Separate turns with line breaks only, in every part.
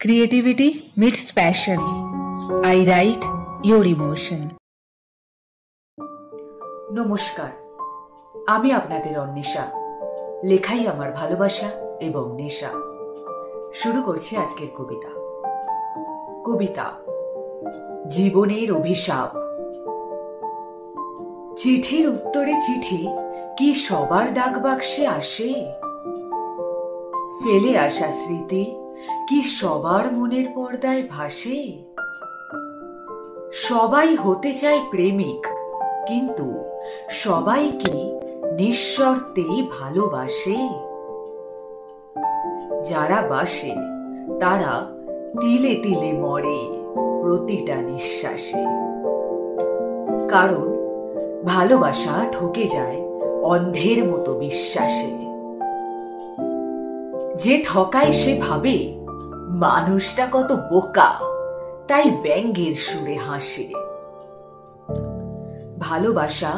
Creativity meets passion. I write your emotion.
নমস্কার, আমি আপনাদের অন্বেষা। লেখাই আমার ভালোবাসা এবং নেশা। শুরু করছি আজকের কবিতা। কবিতা জীবনের অভিশাপ। চিঠির উত্তরে চিঠি কি সবার ডাক বাক্সে আসে? ফেলে আসা স্মৃতি কি সবার মনের পর্দায় ভাসে? সবাই হতে চায় প্রেমিক, কিন্তু সবাই কি নিঃশর্তেই ভালোবাসে? যারা বাসে তারা তিলে তিলে মরে প্রতিটা নিঃশ্বাসে। কারণ ভালোবাসা ঠকে যায় অন্ধের মতো বিশ্বাসে। যে ঠকায় সে ভাবে মানুষটা কত বোকা, তাই ব্যঙ্গের সুরে হাসে। ভালোবাসা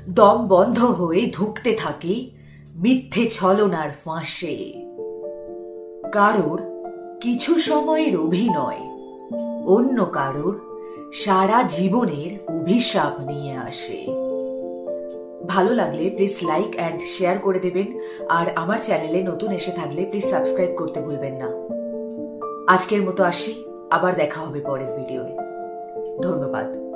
দম বন্ধ হয়ে ধুঁকতে থাকে মিথ্যে ছলনার ফাঁসে। কারোর কিছু সময়ের অভিনয় অন্য কারোর সারা জীবনের অভিশাপ নিয়ে আসে। ভালো লাগলে প্লিজ লাইক অ্যান্ড শেয়ার করে দেবেন, আর আমার চ্যানেলে নতুন এসে থাকলে প্লিজ সাবস্ক্রাইব করতে ভুলবেন না। আজকের মতো আসি, আবার দেখা হবে পরের ভিডিওয়ে। ধন্যবাদ।